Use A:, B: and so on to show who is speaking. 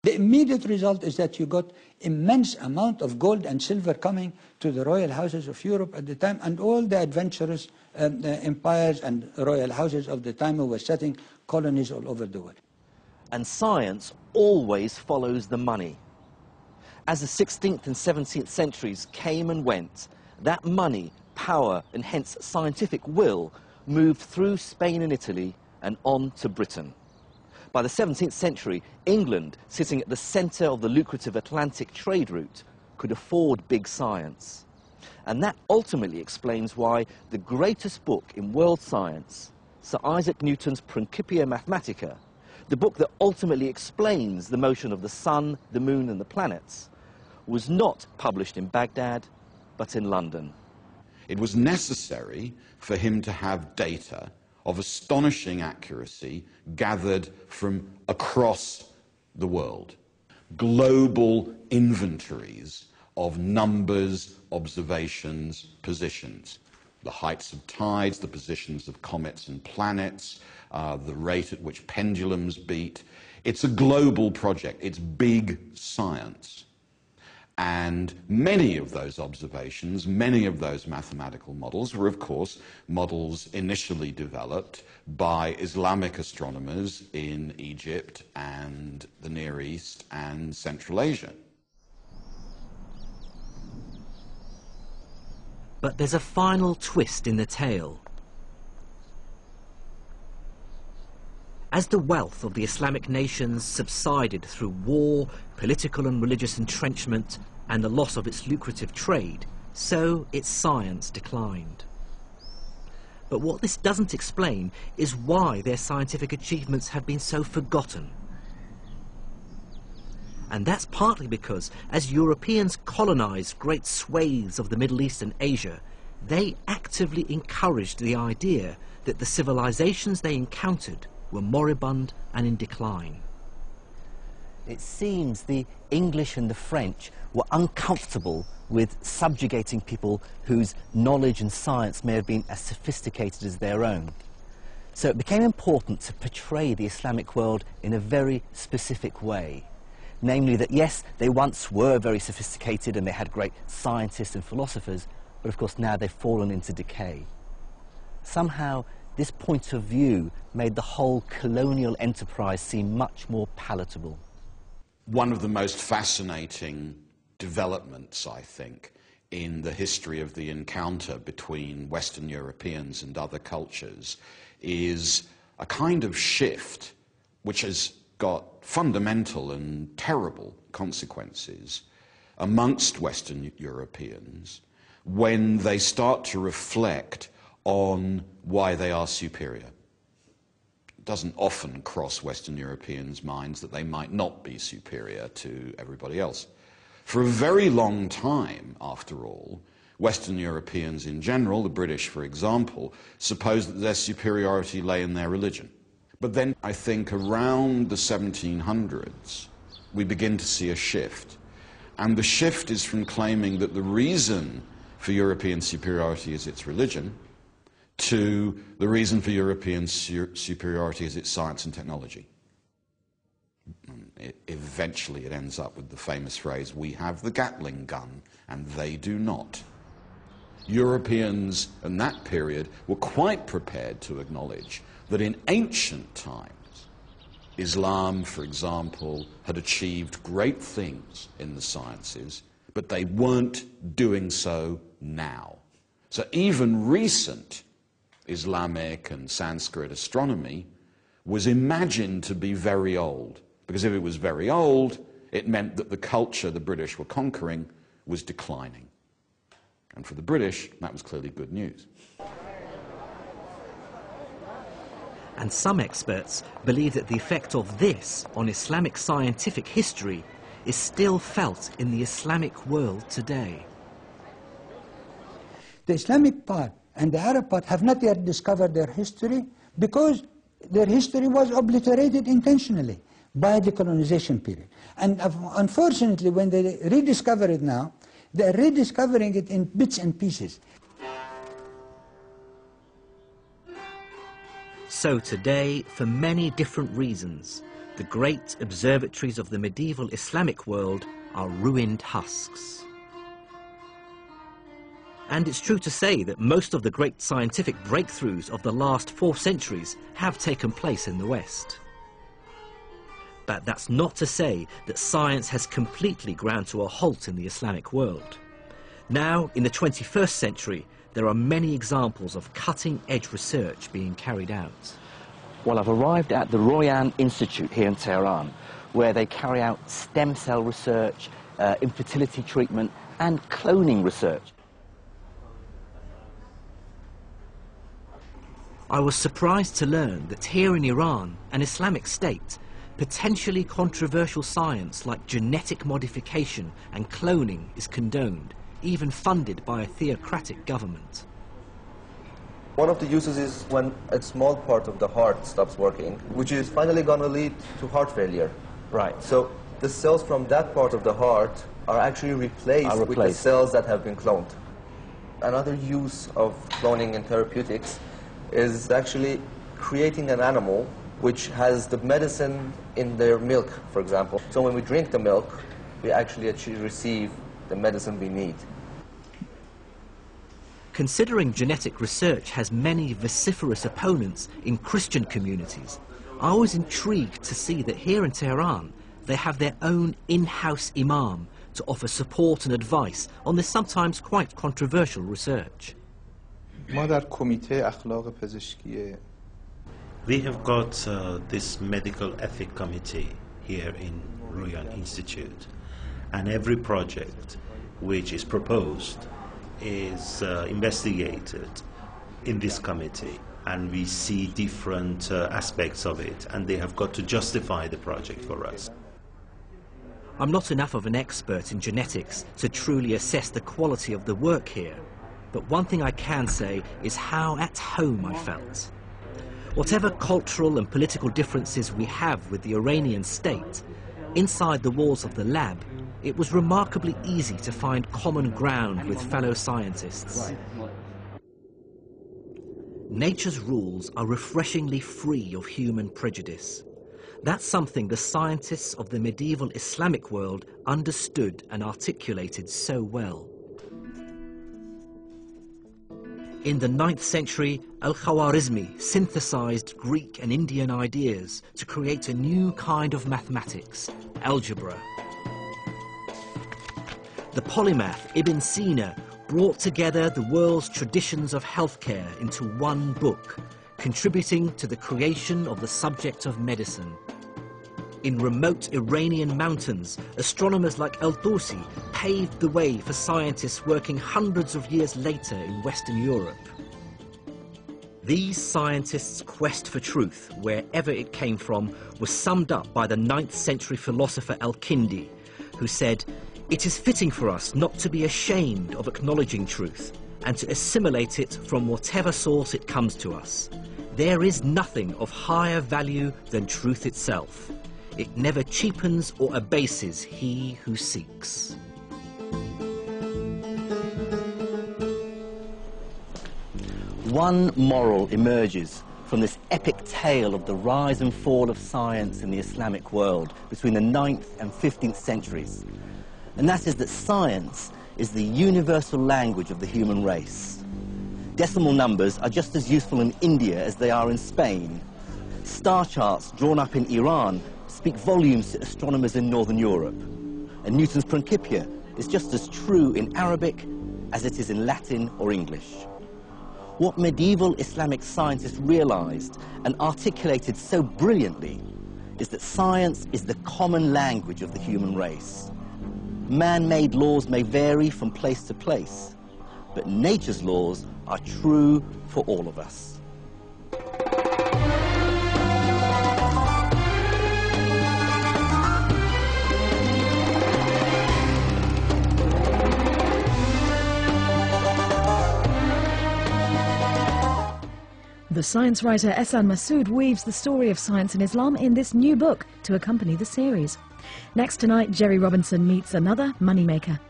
A: The immediate result is that you got immense amount of gold and silver coming to the royal houses of Europe at the time, and all the adventurous empires and royal houses of the time who were setting colonies all over the world.
B: And science always follows the money. As the 16th and 17th centuries came and went, that money, power, and hence scientific will moved through Spain and Italy and on to Britain. By the 17th century, England, sitting at the centre of the lucrative Atlantic trade route, could afford big science. And that ultimately explains why the greatest book in world science, Sir Isaac Newton's Principia Mathematica, the book that ultimately explains the motion of the sun, the moon and the planets, was not published in Baghdad, but in London.
C: It was necessary for him to have data of astonishing accuracy gathered from across the world. Global inventories of numbers, observations, positions. The heights of tides, the positions of comets and planets, the rate at which pendulums beat. It's a global project. It's big science. And many of those observations, many of those mathematical models were, of course, models initially developed by Islamic astronomers in Egypt and the Near East and Central Asia.
B: But there's a final twist in the tale. As the wealth of the Islamic nations subsided through war, political and religious entrenchment, and the loss of its lucrative trade, so its science declined. But what this doesn't explain is why their scientific achievements have been so forgotten. And that's partly because, as Europeans colonized great swathes of the Middle East and Asia, they actively encouraged the idea that the civilizations they encountered were moribund and in decline. It seems the English and the French were uncomfortable with subjugating people whose knowledge and science may have been as sophisticated as their own. So it became important to portray the Islamic world in a very specific way. Namely that, yes, they once were very sophisticated and they had great scientists and philosophers, but of course now they've fallen into decay. Somehow, this point of view made the whole colonial enterprise seem much more palatable.
C: One of the most fascinating developments, I think, in the history of the encounter between Western Europeans and other cultures is a kind of shift which has got fundamental and terrible consequences amongst Western Europeans when they start to reflect on why they are superior. It doesn't often cross Western Europeans' minds that they might not be superior to everybody else. For a very long time, after all, Western Europeans in general, the British for example, supposed that their superiority lay in their religion. But then I think around the 1700s we begin to see a shift. And the shift is from claiming that the reason for European superiority is its religion to the reason for European superiority is its science and technology. Eventually it ends up with the famous phrase, we have the Gatling gun and they do not. Europeans in that period were quite prepared to acknowledge that in ancient times, Islam, for example, had achieved great things in the sciences, but they weren't doing so now. So even recent Islamic and Sanskrit astronomy was imagined to be very old, because if it was very old, it meant that the culture the British were conquering was declining. And for the British, that was clearly good news.
B: And some experts believe that the effect of this on Islamic scientific history is still felt in the Islamic world today.
A: The Islamic part and the Arab part have not yet discovered their history because their history was obliterated intentionally by the colonization period. And unfortunately, when they rediscover it now, they're rediscovering it in bits and pieces.
B: So today, for many different reasons, the great observatories of the medieval Islamic world are ruined husks. And it's true to say that most of the great scientific breakthroughs of the last 4 centuries have taken place in the West. But that's not to say that science has completely ground to a halt in the Islamic world. Now, in the 21st century, there are many examples of cutting-edge research being carried out.
D: Well, I've arrived at the Royan Institute here in Tehran, where they carry out stem cell research, infertility treatment, and cloning research.
B: I was surprised to learn that here in Iran, an Islamic state, potentially controversial science like genetic modification and cloning is condoned, even funded by a theocratic government.
E: One of the uses is when a small part of the heart stops working, which is finally going to lead to heart failure.
D: Right.
E: So the cells from that part of the heart are actually replaced with the cells that have been cloned. Another use of cloning in therapeutics is actually creating an animal which has the medicine in their milk, for example. So when we drink the milk, we actually receive the medicine we need.
B: Considering genetic research has many vociferous opponents in Christian communities, I was intrigued to see that here in Tehran they have their own in-house imam to offer support and advice on this sometimes quite controversial research.
F: ما در کمیته اخلاق پزشکی
G: We have got this medical ethic committee here in Royan Institute, and every project which is proposed is investigated in this committee, and we see different aspects of it, and they have got to justify the project for us.
B: I'm not enough of an expert in genetics to truly assess the quality of the work here, but one thing I can say is how at home I felt. Whatever cultural and political differences we have with the Iranian state, inside the walls of the lab, it was remarkably easy to find common ground with fellow scientists. Nature's rules are refreshingly free of human prejudice. That's something the scientists of the medieval Islamic world understood and articulated so well. In the 9th century, Al-Khwarizmi synthesized Greek and Indian ideas to create a new kind of mathematics, algebra. The polymath Ibn Sina brought together the world's traditions of healthcare into one book, contributing to the creation of the subject of medicine. In remote Iranian mountains, astronomers like Al-Tusi paved the way for scientists working hundreds of years later in Western Europe. These scientists' quest for truth, wherever it came from, was summed up by the 9th century philosopher Al-Kindi, who said, "It is fitting for us not to be ashamed of acknowledging truth and to assimilate it from whatever source it comes to us. There is nothing of higher value than truth itself. It never cheapens or abases he who seeks."
D: One moral emerges from this epic tale of the rise and fall of science in the Islamic world between the 9th and 15th centuries. And that is that science is the universal language of the human race. Decimal numbers are just as useful in India as they are in Spain. Star charts drawn up in Iran speak volumes to astronomers in Northern Europe. And Newton's Principia is just as true in Arabic as it is in Latin or English. What medieval Islamic scientists realized and articulated so brilliantly is that science is the common language of the human race. Man-made laws may vary from place to place, but nature's laws are true for all of us.
H: The science writer Ehsan Massoud weaves the story of science and Islam in this new book to accompany the series. Next tonight, Jerry Robinson meets another moneymaker.